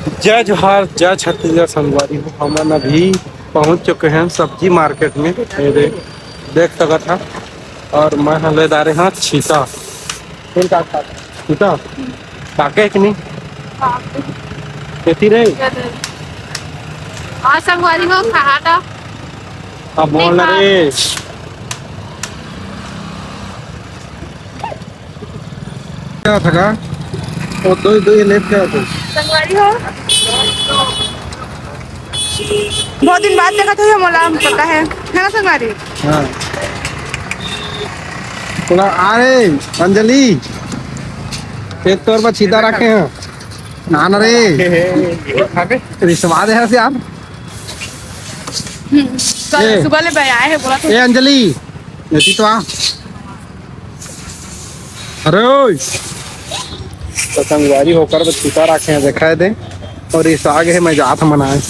जय जोहार जय छत्तीसगढ़ संगवारी हो। हम अभी पहुंच चुके हैं सब्जी मार्केट में। ये देख सकता था और मैं ले जा रहे हैं छीता छीता काके कि नहीं खेती रही संगवारी हो खाटा अब बोल रे क्या था और दो ये लेट क्या था संगवारी हो बहुत दिन बाद देखा था मोला पता है ना संगवारी। हाँ थोड़ा आ रे अंजलि एक तौर पर छीता रखे हैं ना ना रे रिश्वा दे से आप कल सुबह ले आए हैं बोला ए अंजलि नेती तो आ अरे तो संगवारी होकर छीता रखे हैं देखा है दे और इस आगे है मैं जात मनाए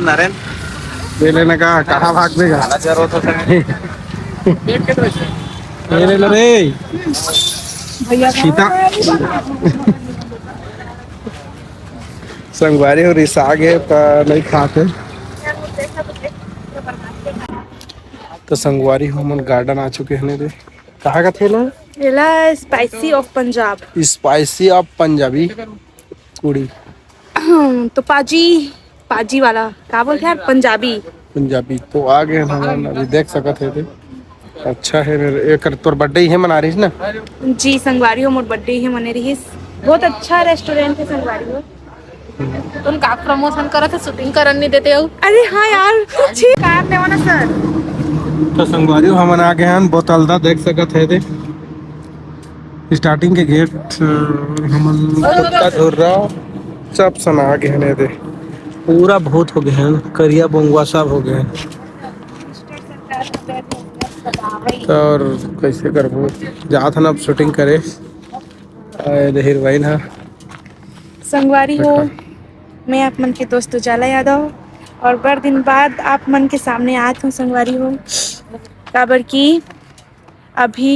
नरेन ले लेने का कहाँ भाग देगा ले ले रे सीता संगवारी और इस आगे पर नहीं खाते तो संगवारी हम गार्डन आ चुके हैं रे कहाँ का थेला थेला spicy of Punjab spicy of Punjabi कुड़ी तो पाजी वाला क्या बोलते हैं पंजाबी पंजाबी तो आगे हम अभी देख सकते थे अच्छा है मेरे एक तोर बर्थडे ही मना रही है ना जी संगवारी हो मोर बर्थडे ही मने रही बहुत अच्छा रेस्टोरेंट है संगवारी हो तुम का प्रमोशन करा था शूटिंग करने नहीं देते हो अरे हाँ यार अच्छी कार लेवा ना सर तो संगवारी हम आ गए हैं बोतलदा देख सकते थे स्टार्टिंग के गेट हम धुर्रा सब सना गए हैं दे पूरा बहुत हो गए हैं करिया बोंगवा सब हो गए हैं तो और कैसे करबो जात हन अब शूटिंग करे हीरोइन है संगवारी हो मैं आप मन के दोस्त उजाला यादव और बड़ दिन बाद आप मन के सामने आत हूँ संगवारी हो काबर की अभी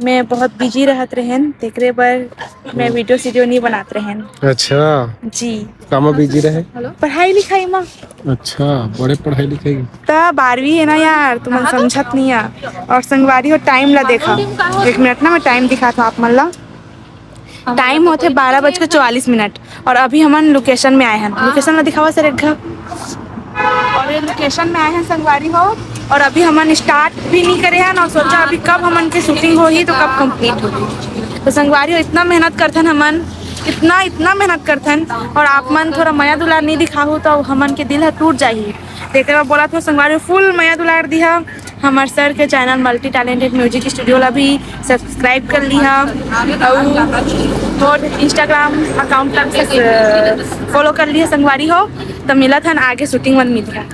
मैं बहुत बिजी रहत रहन तेकरे पर मैं वीडियो नहीं बनात रहन अच्छा जी काम बिजी रहे पढ़ाई लिखाई में अच्छा बड़े पढ़ाई लिखाई ता 12वीं है ना यार तुम समझत नहीं है और संगवारी हो टाइम ला देखा 1 मिनट ना मैं टाइम दिखा था आप मन ला टाइम होते 12:44 और अभी हम लोकेशन में आए हैं लोकेशन ला दिखावा सर एक और ये लोकेशन में आए हैं संगवारी हो और अभी हमन स्टार्ट भी नहीं करे हैं और सोचा अभी कब हमन के शूटिंग होगी तो कब कंप्लीट होगी तो संगवारी हो इतना मेहनत करथन हमन इतना मेहनत करथन और आप मन थोड़ा माया दुलार नहीं दिखाओ तो हमन के दिल है टूट जाही देखते मैं बोला था संगवारी फुल माया दुलार दिया हमारे सर के channel multi talented music studio ला भी सब्सक्राइब कर लिया और इंस्टाग्राम अकाउंट ला फॉलो कर लिया संगवारी हो तो मिला था आगे शूटिंग में मिल गया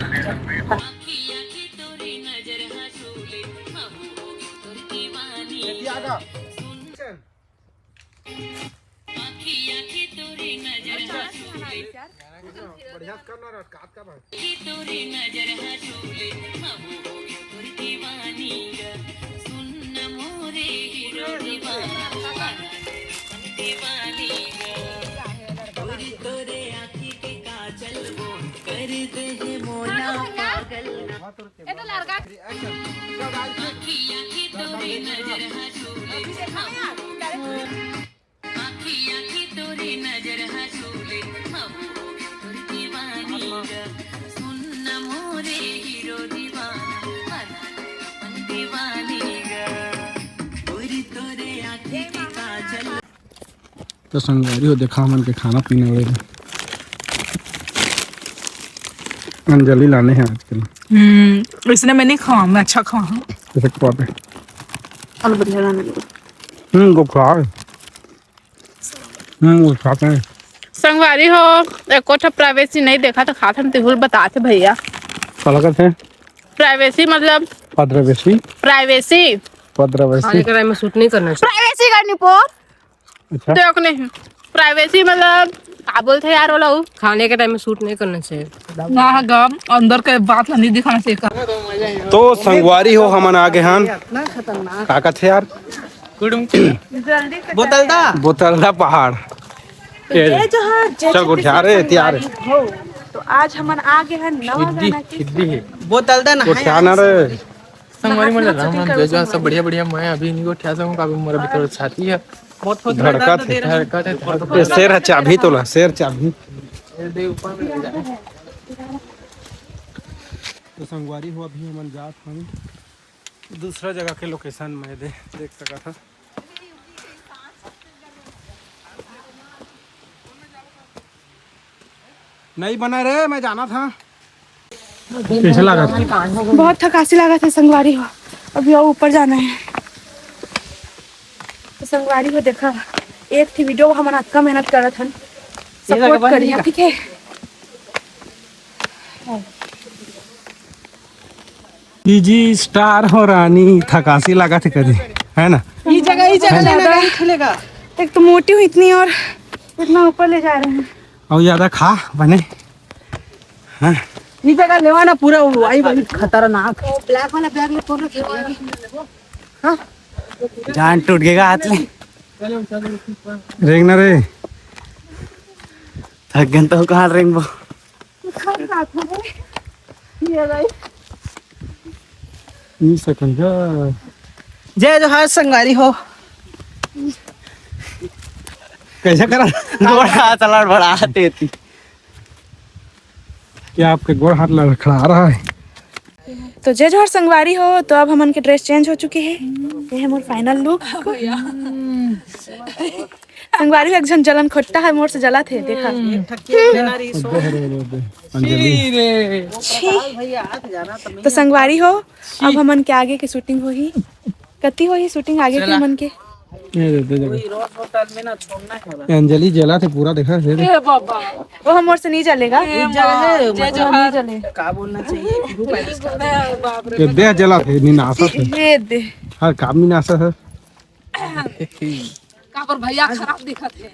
तो संगवारी हो देखा मन के खाना पीने वाले अंजलि लाने हैं आजकल इसने मैं नहीं खावा मैं अच्छा खावा जैसे पे और बढ़िया गाना वो खा वो खाते हैं संगवारी हो एको प्राइवेसी नहीं देखा तो खाते हम तिहुल बताते भैया क्या करते हैं प्राइवेसी मतलब प्राइवेसी खाने के टाइम में शूट नहीं करना चाहिए प्राइवेसी करनी पोर अच्छा देख नहीं प्राइवेसी मतलब क्या बोलते हैं यार वो खाने के टाइम में शूट नहीं करना चाहिए ना गम अंदर के बात नहीं दिखाना चाहिए तो संगवारी हो हम आगे हन काका थे यार जल्दी से बोतलदा पहाड़ ये जो है जय चल उठा रे तैयार हो तो आज हमन आ गए हैं नवा गाना के बोतलदा ना उठा ना रे संगवारी मन राम जो सब बढ़िया बढ़िया मैं अभी नहीं को ठा सकूं काबू मेरा भीतर छाती है धड़कत है धड़कत है ये शेर है चाबी तो ला शेर चाबी तो संगवारी हो अभी हमन जात हम दूसरा जगह के लोकेशन में देख सका था नहीं बना रे मैं जाना था कैसा लगा था बहुत थकासी लगा था संगवारी हो अभी और ऊपर जाना है तो संगवारी हो देखा एक थी वीडियो हमारा अक्का मेहनत कर रहा था सपोर्ट करिए ठीक है जी स्टार हो रानी थकासी लगा थे कभी है ना ये जगह नहीं खेलेगा एक तो मोटी हुई इतनी और इतना ऊपर ले जा रहे हैं और ज्यादा खा बने हाँ ये जगह लेवाना पूरा आई बड़ी खतरनाक ब्लैक वाला बैग ले फोन रखे जान टूट गएगा हाथ में रेंग ना रे थक गए तो कहाँ रेंगबो ये सेकंड जय जोहार संगवारी हो कैसा करा गोड़ हाथ लड़ बड़ा तेती क्या आपके गोड़ हाथ लड़खड़ा रहा है तो जय जोहर संगवारी हो तो अब हमन के ड्रेस चेंज हो चुके हैं ये है मोर फाइनल लुक संगवारी एक जन जलन खोट्टा है मोर से जला थे देखा अंजलि तो संगवारी हो अब हमन के आगे की शूटिंग होही कती होही शूटिंग आगे के हमन के ये दे दे अंजलि जला थे पूरा देखा है वो हम मोर से नहीं चलेगा जय जोहर नहीं चले क्या बोलना चाहिए कि दे जला थे निनासा थे ये दे हर काम में नासा है का पर भैया खराब दिखत है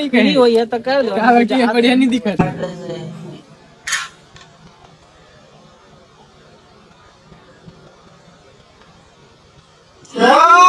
कहीं होई है तो कर लो बढ़िया नहीं दिखा वाह